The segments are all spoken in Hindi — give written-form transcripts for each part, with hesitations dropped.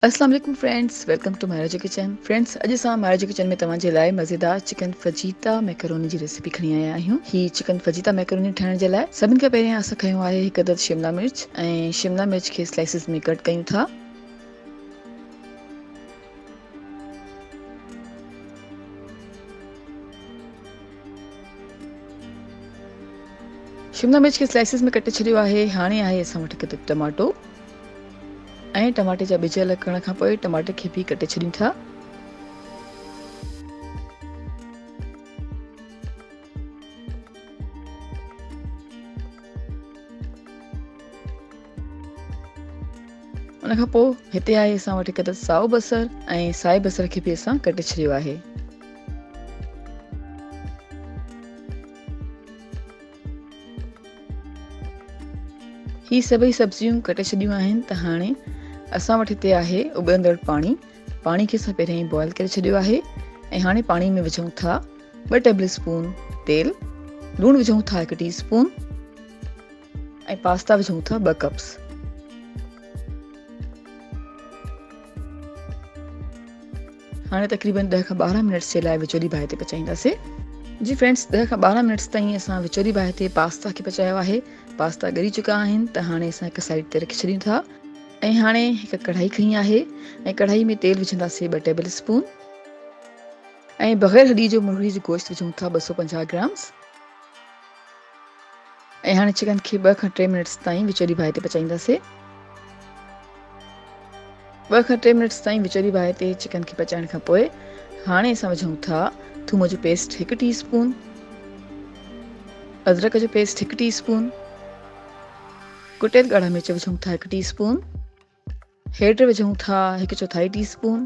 अस्सलाम वालेकुम friends, welcome to Maharaja kitchen. Friends, अॼु असां महाराजा किचन में तव्हांजे लाइ मज़ेदार चिकन फजीता मैकरोनी जी रेसिपी खणी आया आहियूं। ही चिकन फजीता मैकरोनी ठाहिण जे लाइ सभिनि खां पहिरियों असां खयो आहे हिकु अदद शिमला मिर्च ऐं शिमला मिर्च खे स्लाइसिस में कट कयूं था। शिमला मिर्च खे स्लाइसिस में कटे छॾियो आहे। हाणे आहे असां वटि हिकु अदद टमाटो ऐं टमाटे जा ॿिज अलॻि करण खां पोइ टमाटे खे बि कटे छॾियूं था। उन खां पोइ हिते आहे असां वटि हिकु अदद साओ बसर ऐं साए बसर खे बि असां कटे छॾियो आहे। ही सभई सब्जियूं कटे छॾियूं आहिनि। त हाणे असां वटि हिते आहे उबलंदड़ पाणी खे असां पहिरियों ई बॉइल करे छॾियो आहे ऐं हाणे पाणी में विझूं था 2 टेबल स्पून तेल, लूणु विझूं था 1 टीस्पून ऐं पास्ता विझूं था 2 कप्स। हाणे तक़रीबन 10 खां 12 मिनट्स जे लाइ विचोली बाहि ते पचाईंदासीं। जी फ्रेंड्स, 10 खां 12 मिनट्स ताईं असां विचोली बाहि ते पास्ता खे पचायो आहे। पास्ता ॻरी चुका आहिनि। त हाणे असां हिकु साइड ते रखी छॾियूं था ऐं हाणे हिकु कढ़ाई खणी आहे ऐं कढ़ाई में तेल विझंदासीं 2 टेबल स्पून ऐं बग़ैर हॾी जो मुर्गी जो गोश्त विझूं था 250 ग्राम्स ऐं हाणे चिकन खे 2 खां 3 मिनट्स ताईं विचोली बाहि ते पचाईंदासीं। 2 खां 3 मिनट्स ताईं विचोली बाहि ते चिकन खे पचाइण खां पोइ हाणे असां विझूं था थूम जो पेस्ट 1 टीस्पून, अदरक जो पेस्ट 1 टीस्पून, कुटियल ॻाढ़ा मिर्च विझूं था 1 टीस्पून, हेड विझूं था 1/4 टीस्पून,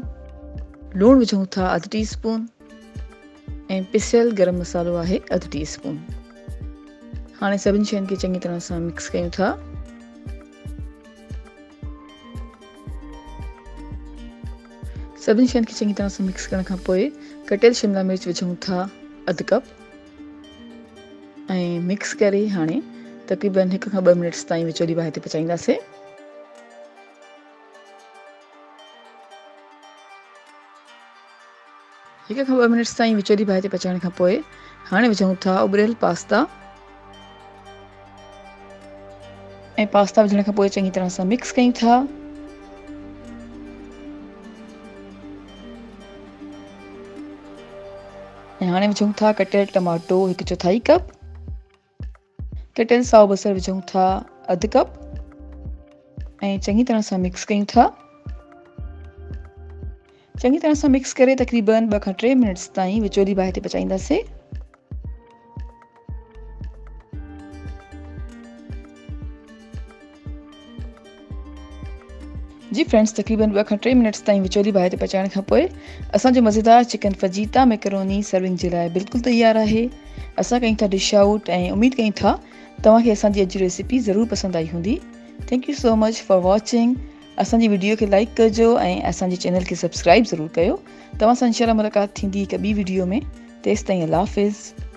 लूणु विझूं था 1/2 टीस्पून ऐं पिसियल गरम मसालो आहे 1/2 टीस्पून। हाणे सभिनी शयुनि खे चङी तरह सां मिक्स कयूं था। सभिनी शयुनि खे चङी तरह सां मिक्स करण खां पोइ कटियल शिमला मिर्च विझूं था 1/2 कप ऐं मिक्स करे हाणे तक़रीबन 1 खां 2 मिनट्स ताईं विचोली बाहि ते पचाईंदासीं। हिक खां 2 मिनट्स ताईं विचोली बाहि ते पचाइण खां पोइ हाणे विझूं था उबरियल पास्ता ऐं पास्ता विझण खां पोइ चङी तरह सां मिक्स कयूं था। ऐं हाणे विझूं था Katiyal tomato 1/4 cup, Katiyal Sao बसर विझूं था 1/2 कप ऐं चङी तरह सां मिक्स कयूं था। चङी तरह सां मिक्स करे तक़रीबन 2 खां 3 मिनट्स ताईं विचोली बाहि ते पचाईंदासीं। जी फ्रेंड्स, तक़रीबन 2 खां 3 मिनट्स ताईं विचोली बाहि ते पचाइण खां पोइ असांजो मज़ेदार चिकन फजीता मैकरोनी सर्विंग जे लाइ बिल्कुलु तयारु आहे। असां कयूं था डिश आउट ऐं उमेद कयूं था तव्हांखे असांजी अॼु रेसिपी ज़रूरु पसंदि आई हूंदी। Thank you so much for watching. असांजी वीडियो खे लाइक कजो ऐं असांजे चैनल खे सब्सक्राइब ज़रूरु कयो। तव्हां सां इंशाअल्लाह मुलाक़ात थींदी हिकु ॿी वीडियो में। तेसिताईं अल्लाह हाफ़िज़।